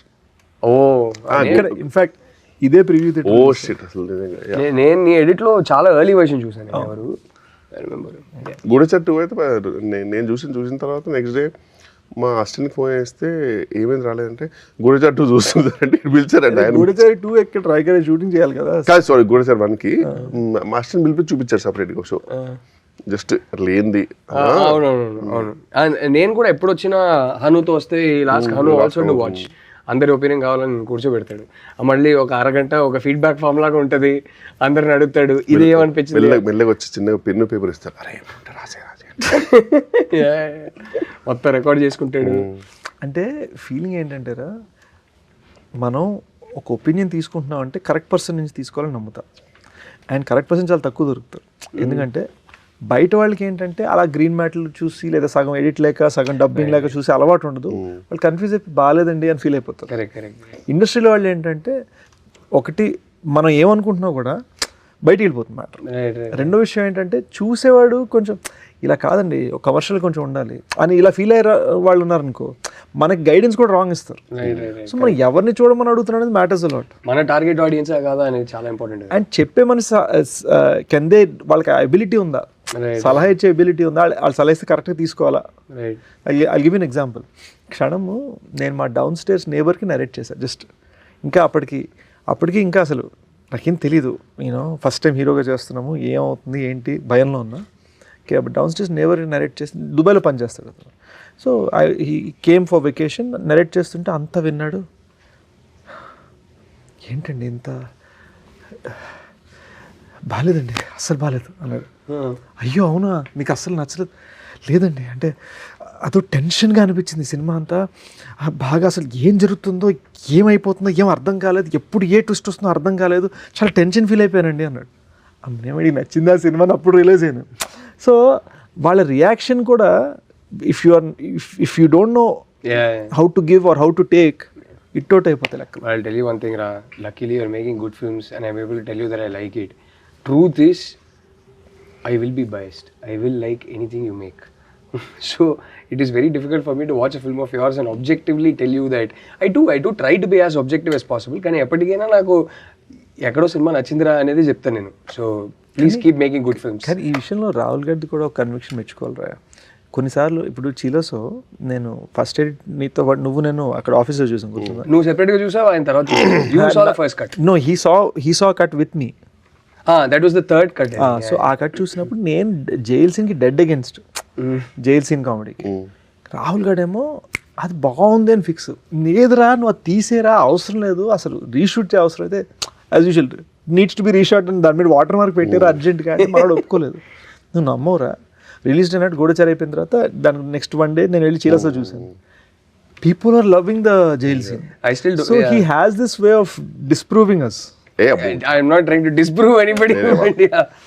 Oh ఇక్కడ ఇన్ఫాక్ట్ ఇదే ప్రివ్యూ ఓ షిట్. అసలు నేను నీ ఎడిట్ లో చాలా ఎర్లీ వర్షన్ చూసాను. ఎవరు గూఢచారి 2 అయితే నేను చూసిన తర్వాత నెక్స్ట్ డే మా అసిస్టెంట్కి ఫోన్ చేస్తే ఏమైంది రాలేదంటే గూఢచారి 2 చూస్తుందంటే పిలిచారండి. ఆయన గూఢచారి 2 ఎక్కడ ట్రైగర్ షూటింగ్ చేయాలి కదా. కాదు సారీ, గూఢచారి 1కి మా అసిస్టెంట్ పిలిపి చూపించారు సపరేట్గా షో. జస్ట్ అట్లా ఏంది. అవును. నేను కూడా ఎప్పుడు వచ్చినా హనుతో వస్తే last Hanu also to watch. అందరి ఒపీనియన్ కావాలని కూర్చోబెడతాడు. మళ్ళీ ఒక అరగంట ఒక ఫీడ్బ్యాక్ ఫామ్ లాగా ఉంటుంది. అందరిని అడుగుతాడు ఇది ఏమనిపించింది. మెల్లగా వచ్చి చిన్నగా పెన్ను పేపర్ ఇస్తారు. అరే రాసే మొత్తం రికార్డ్ చేసుకుంటాడు. అంటే ఫీలింగ్ ఏంటంటేరా, మనం ఒక ఒపీనియన్ తీసుకుంటున్నాం అంటే కరెక్ట్ పర్సన్ నుంచి తీసుకోవాలని నమ్ముతా. అండ్ కరెక్ట్ పర్సన్ చాలా తక్కువ దొరుకుతారు. ఎందుకంటే బయట వాళ్ళకి ఏంటంటే అలా గ్రీన్ మ్యాట్లు చూసి లేదా సగం ఎడిట్ లేక సగం డబ్బింగ్ లేక చూసి అలవాటు ఉండదు. వాళ్ళు కన్ఫ్యూజ్ అయిపోయి బాగాలేదండి అని ఫీల్ అయిపోతారు. ఇండస్ట్రీలో వాళ్ళు ఏంటంటే ఒకటి మనం ఏమనుకుంటున్నా కూడా బయట వెళ్ళిపోతుంది మ్యాటర్. రెండో విషయం ఏంటంటే చూసేవాడు కొంచెం ఇలా కాదండి ఒక కమర్షియల్ కొంచెం ఉండాలి అని ఇలా ఫీల్ అయ్యే వాళ్ళు ఉన్నారనుకో, మనకి గైడెన్స్ కూడా రాంగ్ ఇస్తారు. సో మనం ఎవరిని చూడమని అడుగుతున్నాం అనేది మ్యాటర్స్ అలాట్. మన టార్గెట్ ఆడియన్స్ కాదా అనేది చాలా ఇంపార్టెంట్. అండ్ చెప్పే మనిషి కెందే వాళ్ళకి ఎబిలిటీ ఉందా, సలహా ఇచ్చే ఎబిలిటీ ఉందా, వాళ్ళు సలహా ఇస్తే కరెక్ట్గా తీసుకోవాలా. I give an example. క్షణము నేను మా డౌన్ స్టేర్స్ నేబర్కి నరేట్ చేశాను జస్ట్. ఇంకా అప్పటికి ఇంకా అసలు నాకేం తెలీదు. నేను ఫస్ట్ టైం హీరోగా చేస్తున్నాము, ఏమవుతుంది ఏంటి భయంలో ఉన్నా. డౌన్ స్టేర్స్ నేబర్ నరేట్ చేసి దుబాయ్లో పనిచేస్తాడు అతను. So he came for vacation. Narrate చేస్తుంటే అంతా విన్నాడు. ఏంటండి ఇంత బాగాలేదండి, అస్సలు బాగాలేదు అన్నాడు. అయ్యో అవునా, మీకు అస్సలు నచ్చలేదు? లేదండి, అంటే అదో టెన్షన్గా అనిపించింది సినిమా అంతా. బాగా అసలు ఏం జరుగుతుందో ఏమైపోతుందో ఏం అర్థం కాలేదు, ఎప్పుడు ఏ ట్విస్ట్ వస్తుందో అర్థం కాలేదు, చాలా టెన్షన్ ఫీల్ అయిపోయానండి అన్నాడు. అమ్మేమడి నచ్చింది ఆ సినిమాని అప్పుడు రిలీజ్ అయ్యాను. సో వాళ్ళ రియాక్షన్ కూడా if you don't know how to give or how to take it out అయిపోతాయి లెక్క. I'll tell you one thing ra, luckily you're making good films and I'm able to tell you that I like it. Truth is I will be biased. I will like anything you make. So it is very difficult for me to watch a film of yours and objectively tell you that I do try to be as objective as possible. కానీ ఎప్పటికైనా నాకు ఎక్కడో cinema నచ్చిందిరా అనేది చెప్తాను నేను. So please keep making good films. కానీ ఈ విషయంలో రాహుల్ గారిది కూడా ఒక కన్విక్షన్ మెచ్చుకోవాలిరా. కొన్నిసార్లు ఇప్పుడు చీలోసో నేను ఫస్ట్ ఎయిడ్ నీతో పాటు నేను అక్కడ ఆఫీస్లో చూసాను గుర్తుందా? నువ్వు సెపరేట్గా చూసావు, ఆయన తర్వాత you saw the first cut. No, he saw cut with me. That was the third cut. So ఆ కట్ చూసినప్పుడు నేను జైల్ సీన్కి డెడ్ అగేన్స్ట్ జైల్ సీన్ కామెడీకి. రాహుల్ గాడేమో అది బాగుంది అని ఫిక్స్. లేదురా నువ్వు అది తీసేరా, అవసరం లేదు, అసలు రీషూట్ చేయ అవసరం అయితే as usual needs to be reshot అని దాని మీద వాటర్ మార్క్ పెట్టారు అర్జెంట్గా అంటే మనోడు ఒప్పుకోలేదు. నువ్వు నమ్మవురా, రిలీజ్ డే నైట్ గూఢచారి అయిపోయిన తర్వాత దాని నెక్స్ట్ వన్ డే నేను వెళ్ళి చీరస్లో చూసాను. People are loving the jail scene. So he has this way of disproving us. I am not trying to disprove anybody.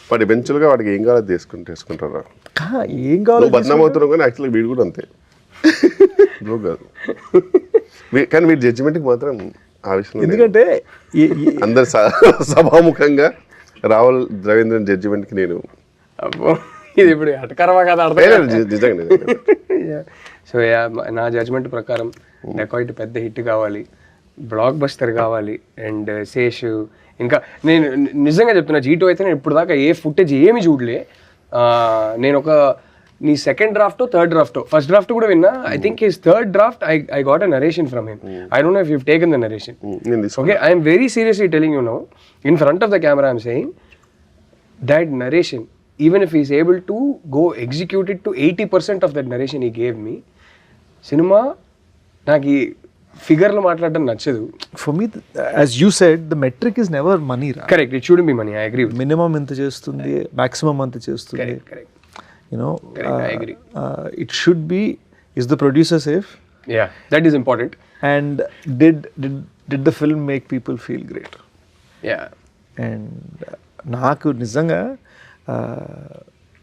But ఎవెన్చువల్గా వాడికి ఏం కావాలి తీసుకుంటారా? ఏం కావాలి బద్నామవుతున్నావు కానీ యాక్చువల్గా వీడు కూడా అంతే. కాదు కానీ వీటి జడ్జిమెంట్కి మాత్రం ఆ విషయంలో ఎందుకంటే అందరు సభాముఖంగా రాహుల్ రవీంద్రన్ జడ్జిమెంట్కి నేను అబ్బో ఇది ఇప్పుడు అటకరవా కదా నిజంగా సో యా నా జడ్జ్మెంట్ ప్రకారం డెకాయిట్ పెద్ద హిట్ కావాలి, బ్లాక్ బస్టర్ కావాలి. అండ్ శేష్ ఇంకా నేను నిజంగా చెప్తున్నా G2 అయితే నేను ఇప్పుడు దాకా ఏ ఫుటేజ్ ఏమి చూడలే. నేను ఒక నీ second draft third draft first draft కూడా విన్నా. I think his third draft I got a narration from him. I don't know if you taken the narration. Okay, I'm very seriously telling you now in front of the camera I'm saying that narration, even if he's able to go execute it to 80% of that narration he gave me, cinema నాకు ఈ ఫిగర్లో మాట్లాడడం నచ్చదు. For me as you said the metric is never money రా. Correct, it should be money. I agree. Minimum ఎంత చేస్తుంది, maximum ఎంత చేస్తుంది. Correct. You know I agree. It should be is the producer safe, ya that is important. And did the film make people feel great. Ya and నాకు నిజంగా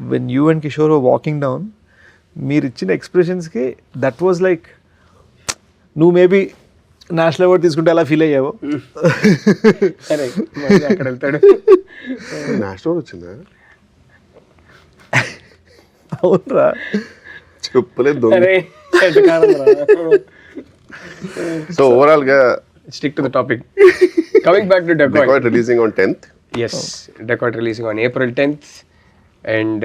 when you and Kishore walking down మీరు ఇచ్చిన ఎక్స్ప్రెషన్స్కి that was like నువ్వు maybe national award తీసుకుంటే అలా feel అయ్యావు. అక్కడ వెళ్తాడు. నేషనల్ వచ్చిందా? అవునరా, చెప్పలేదు. సో ఓవరాల్ గా stick to the topic. Coming back to Dacoit releasing on 10th. Yes, Dacoit releasing on April 10th. And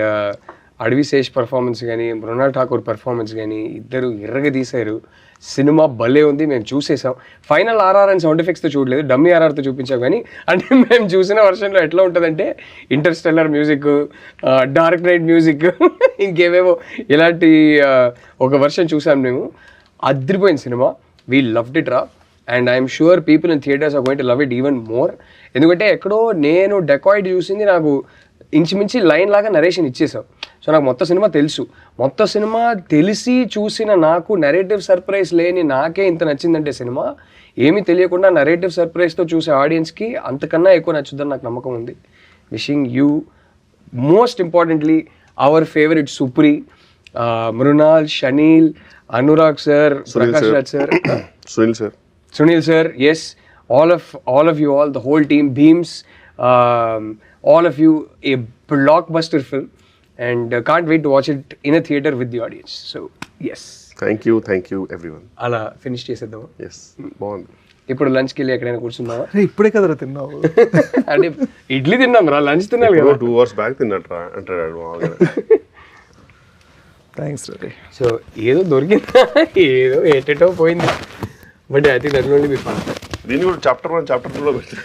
Adivi Sesh performance కానీ మృణాల్ ఠాకూర్ పర్ఫార్మెన్స్ కానీ ఇద్దరు ఎర్రగా తీశారు. సినిమా భలే ఉంది, మేము చూసేసాం. ఫైనల్ RR అండ్ సౌండ్ ఎఫెక్ట్స్తో చూడలేదు, డమ్మీ RRతో చూపించాం. కానీ అంటే మేము చూసిన వర్షన్లో ఎట్లా ఉంటుందంటే Interstellar music, dark knight music, ఇంకేవేవో ఇలాంటి ఒక వర్షన్ చూసాం మేము. అదిరిపోయింది సినిమా. వీ లవ్డ్ ఇట్ రా. And I'm sure people in theatres are going to love it even more. ఎందుకంటే ఎక్కడో నేను డెకాయిట్ చూసింది నాకు ఇంచుమించి లైన్ లాగా నరేషన్ ఇచ్చేసావు. సో నాకు మొత్తం సినిమా తెలుసు. మొత్తం సినిమా తెలిసి చూసిన నాకు నరేటివ్ సర్ప్రైజ్ లేని నాకే ఇంత నచ్చిందంటే సినిమా, ఏమీ తెలియకుండా నరేటివ్ సర్ప్రైజ్తో చూసే ఆడియన్స్కి అంతకన్నా ఎక్కువ నచ్చుద్దని నాకు నమ్మకం ఉంది. Wishing you most importantly our favourite Supri, Mrunal, Shaneel, Anurag sir, Prakash Raj sir, Sunil sir, yes, all of you all, the whole team, Beams, all of you, a blockbuster film, and can't wait to watch it in a theater with the audience. So yes, thank you everyone. అలా finish చేసేద్దాం. Yes, బాగుంది. ఇప్పుడు లంచ్కి వెళ్ళి ఎక్కడైనా కూర్చున్నావా? ఇప్పుడే కదరా తిన్నావు. అంటే ఇడ్లీ తిన్నాం రా, లంచ్ తినాలి కదా. 2 hours బ్యాక్ తిన్నట్రా అంటాడు. థ్యాంక్స్ రే. సో ఏదో దొరికిందా, ఏదో ఏటేటో పోయింది. But I think that will only be fun. దీన్ని కూడా చాప్టర్ 1 చాప్టర్ 2 లో పెట్టి